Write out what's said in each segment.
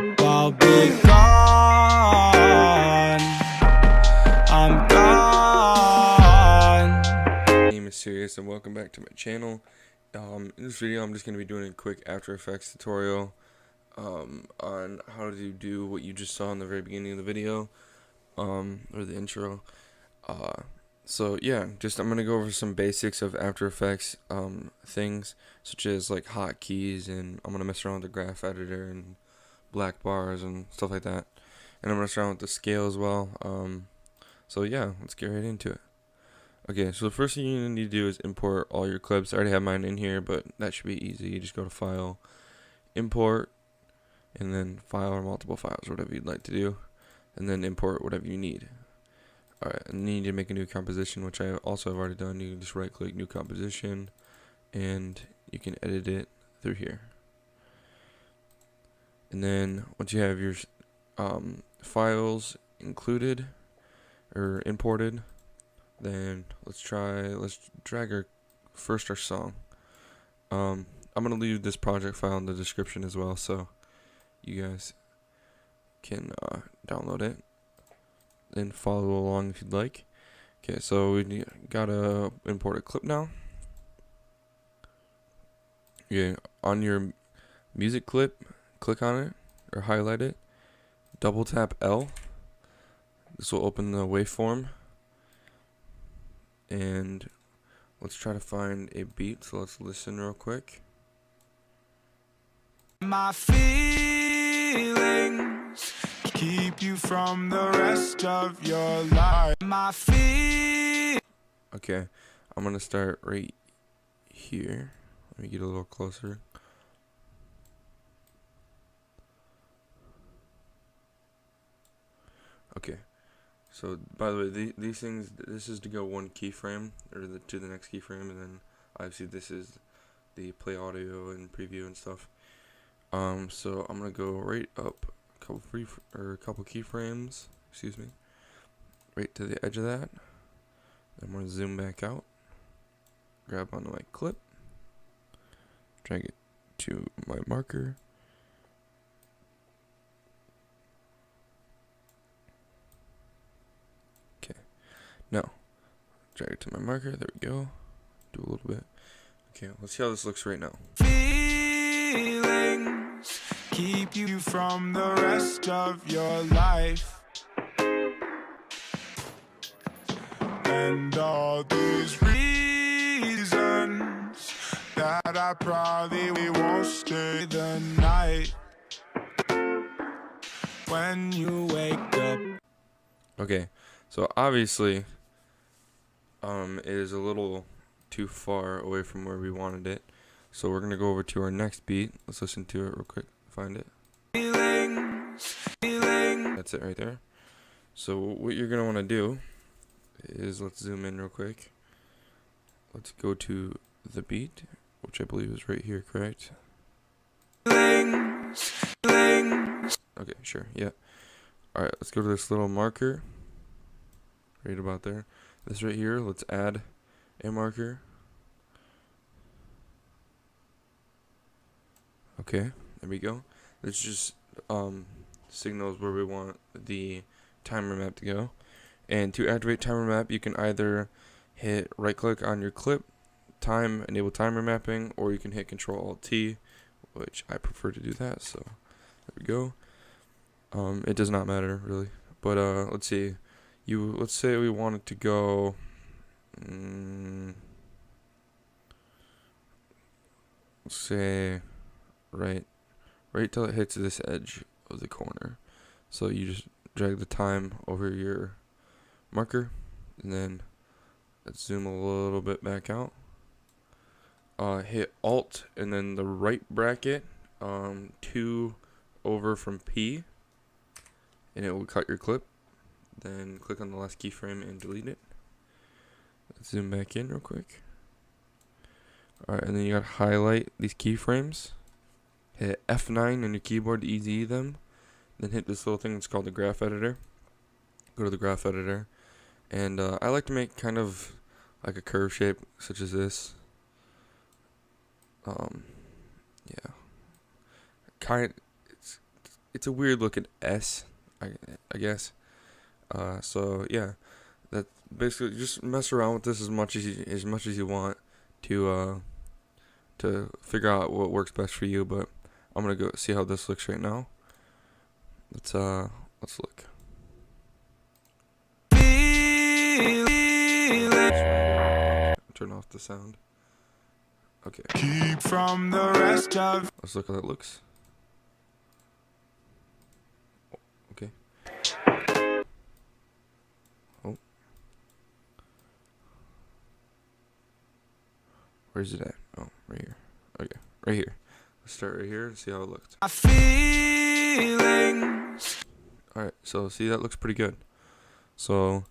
up, I'll be gone. I'm gone. My name is Serious and welcome back to my channel. In this video I'm just going to be doing a quick After Effects tutorial on how to do what you just saw in the very beginning of the video, or the intro. So yeah, I'm going to go over some basics of After Effects things, such as like hotkeys, and I'm going to mess around with the graph editor and black bars and stuff like that. And I'm going to mess around with the scale as well. So yeah, let's get right into it. Okay, so the first thing you need to do is import all your clips. I already have mine in here, but that should be easy. You just go to File, Import, and then File or multiple files, whatever you'd like to do, and then import whatever you need. Alright, and then you need to make a new composition, which I also have already done. You can just right click New Composition, and you can edit it through here. And then once you have your files included or imported, then let's drag our song. I'm gonna leave this project file in the description as well, so you guys can download it and follow along if you'd like. Okay, so we gotta import a clip now. Okay, on your music clip, click on it or highlight it, double tap L. This will open the waveform, and let's try to find a beat. So let's listen real quick. My feelings keep you from the rest of your life. Okay, I'm gonna start right here. Let me get a little closer. Okay, so by the way, these things, this is to go one keyframe or to the next keyframe, and then obviously this is the play audio and preview and stuff. So I'm gonna go right up a couple keyframes, excuse me, right to the edge of that. I'm gonna zoom back out, grab onto my clip, drag it to my marker. Okay, now drag it to my marker. There we go. Do a little bit. Okay, let's see how this looks right now. Feelings keep you from the rest of your life. And all these reasons that I probably won't stay the night when you wake up. Okay, so obviously it is a little too far away from where we wanted it, so we're gonna go over to our next beat. Let's listen to it real quick, find it. That's it right there. So what you're gonna want to do is, let's zoom in real quick. Let's go to the beat, which I believe is right here, correct? Okay, sure, yeah. Alright, let's go to this little marker right about there. This right here, let's add a marker. Okay, there we go. This just signals where we want the timer map to go. And to activate timer map, you can either hit right click on your clip, enable timer mapping, or you can hit Control-Alt-T, which I prefer to do that, so there we go. It does not matter really, but let's see. Let's say we want it to go let's say right till it hits this edge of the corner. So you just drag the time over your marker, and then let's zoom a little bit back out. Hit Alt and then the right bracket 2 over from P, and it will cut your clip. Then click on the last keyframe and delete it. Let's zoom back in real quick. Alright, and then you gotta highlight these keyframes. Hit F9 on your keyboard to easy them. Then hit this little thing that's called the graph editor. Go to the graph editor. And I like to make kind of like a curve shape, such as this. Yeah. It's it's a weird looking S, I guess. So yeah, that basically just mess around with this as much as you want to figure out what works best for you. But I'm gonna go see how this looks right now. Let's look. Turn off the sound. Okay. Keep from the rest of. Let's look how that looks. Okay. Oh. Where's it at? Oh, right here. Okay, right here. Let's start right here and see how it looks. My feelings. Alright, so see, that looks pretty good. So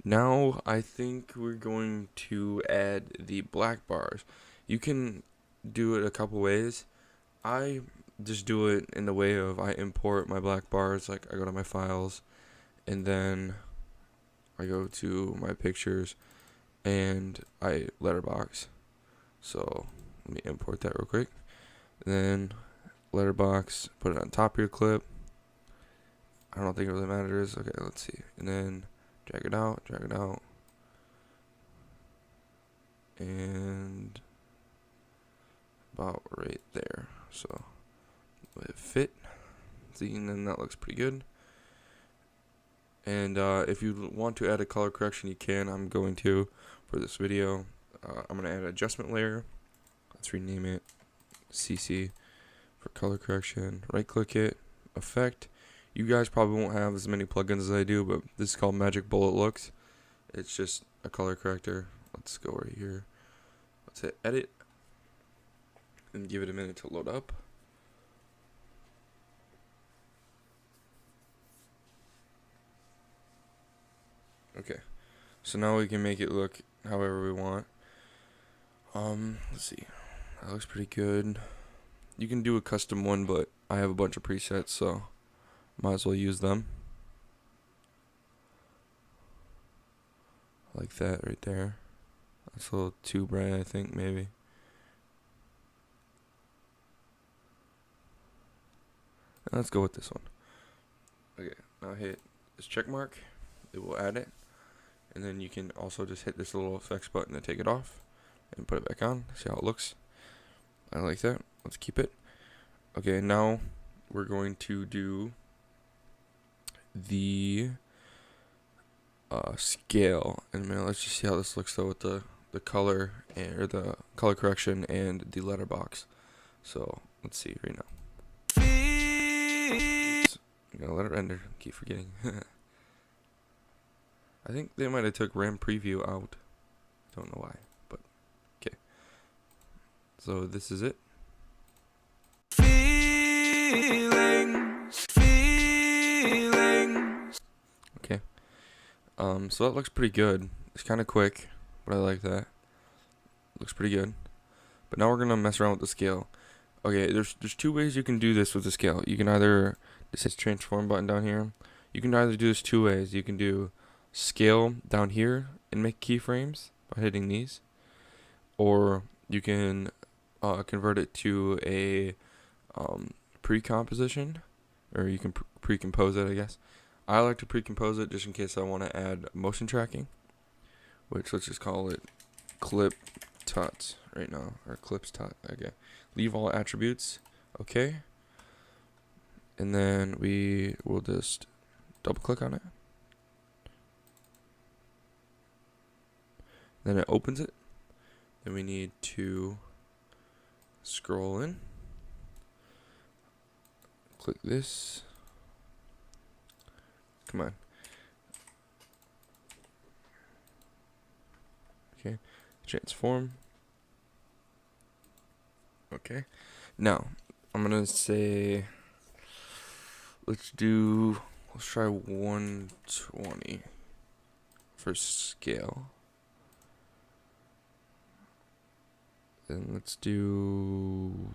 now I think we're going to add the black bars. You can do it a couple ways. I just do it in the way of I import my black bars. Like I go to my files and then I go to my pictures and I letterbox. So let me import that real quick. Then letterbox, put it on top of your clip. I don't think it really matters. Okay, let's see. And then drag it out. And about right there. So let it fit. See, and then that looks pretty good. And if you want to add a color correction, you can. I'm going to for this video. I'm going to add an adjustment layer. Let's rename it CC for color correction. Right click it, effect. You guys probably won't have as many plugins as I do, but this is called Magic Bullet Looks. It's just a color corrector. Let's go right here. Let's hit edit and give it a minute to load up. Okay, so now we can make it look however we want. Let's see. That looks pretty good. You can do a custom one, but I have a bunch of presets, so might as well use them. Like that right there. That's a little too bright, I think, maybe. And let's go with this one. Okay, now hit this check mark. It will add it. And then you can also just hit this little effects button to take it off and put it back on. See how it looks. I like that. Let's keep it. Okay, now we're going to do the scale in a minute. Let's just see how this looks though with the color or the color correction and the letterbox. So let's see right now. I'm gonna let it render. Keep forgetting. I think they might have took RAM preview out. Don't know why, but okay. So this is it. Okay. So that looks pretty good. It's kind of quick, but I like that. Looks pretty good. But now we're gonna mess around with the scale. Okay, there's two ways you can do this with the scale. You can either this is transform button down here. You can either do this two ways. You can do scale down here and make keyframes by hitting these, or you can convert it to a pre-composition, or you can pre-compose it, I guess. I like to pre-compose it just in case I want to add motion tracking, which let's just call it clip tut right now, or clips tut. Okay, leave all attributes. Okay, and then we will just double click on it. Then it opens it. Then we need to scroll in. Click this. Come on. Okay. Transform. Okay. Now, I'm going to say, let's try 120 for scale. Then let's do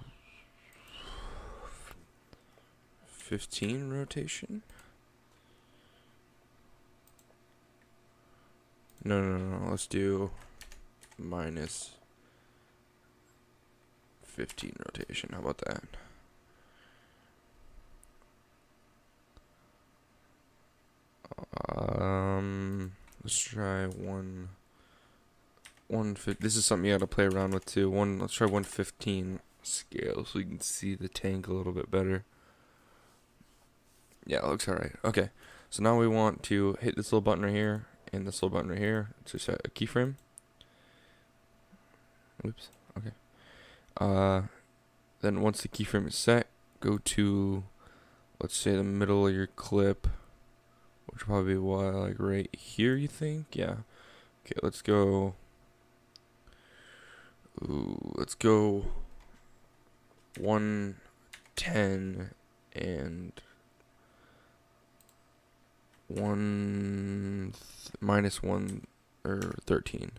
15 rotation. No. Let's do minus 15 rotation. How about that? Let's try this is something you gotta play around with too. Let's try 115 scale so you can see the tank a little bit better. Yeah, it looks alright. Okay, so now we want to hit this little button right here and this little button right here to set a keyframe. Oops. Okay. Then once the keyframe is set, go to, let's say, the middle of your clip, which will probably be like right here, you think? Yeah. Okay, let's go. Let's go 110 and minus 1 or 13.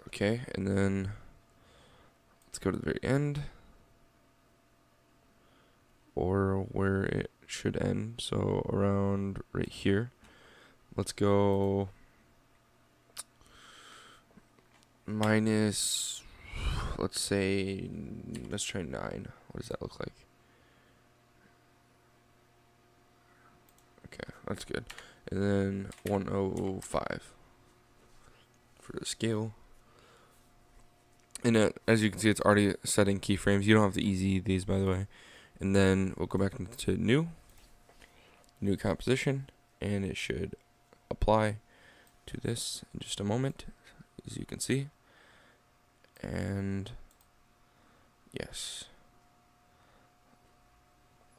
Okay, and then let's go to the very end, or where it should end, so around right here. Let's go minus, let's try 9. What does that look like? Okay, that's good. And then 105 for the scale. And as you can see, it's already setting keyframes. You don't have to easy these, by the way. And then we'll go back to new composition, and it should apply to this in just a moment, as you can see. And yes,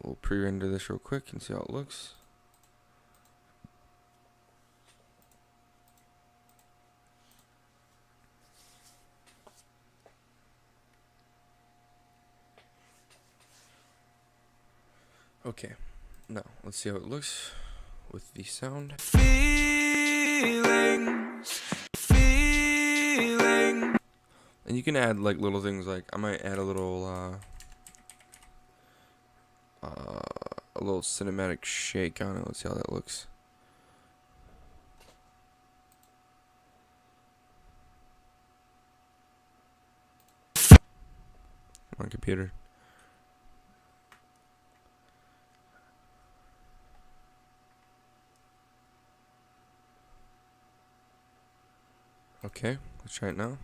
we'll pre-render this real quick and see how it looks. Okay, now let's see how it looks with the sound. And you can add like little things, like I might add a little cinematic shake on it. Let's see how that looks. Come on, computer. Okay, let's try it now.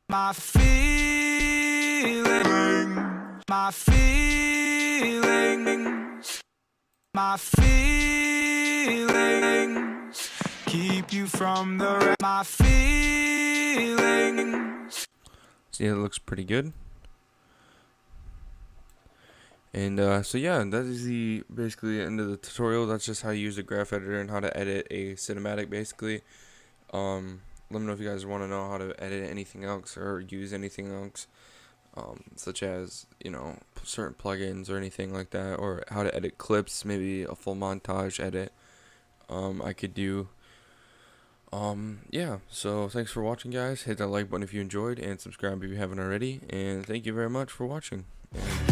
My feelings, my feelings, my feelings keep you from the my feelings. See, it looks pretty good. And so yeah, that is basically the end of the tutorial. That's just how you use a graph editor and how to edit a cinematic, basically. Let me know if you guys want to know how to edit anything else or use anything else, such as, you know, certain plugins or anything like that, or how to edit clips, maybe a full montage edit. I could do. Yeah, so thanks for watching, guys. Hit that like button if you enjoyed, and subscribe if you haven't already. And thank you very much for watching. And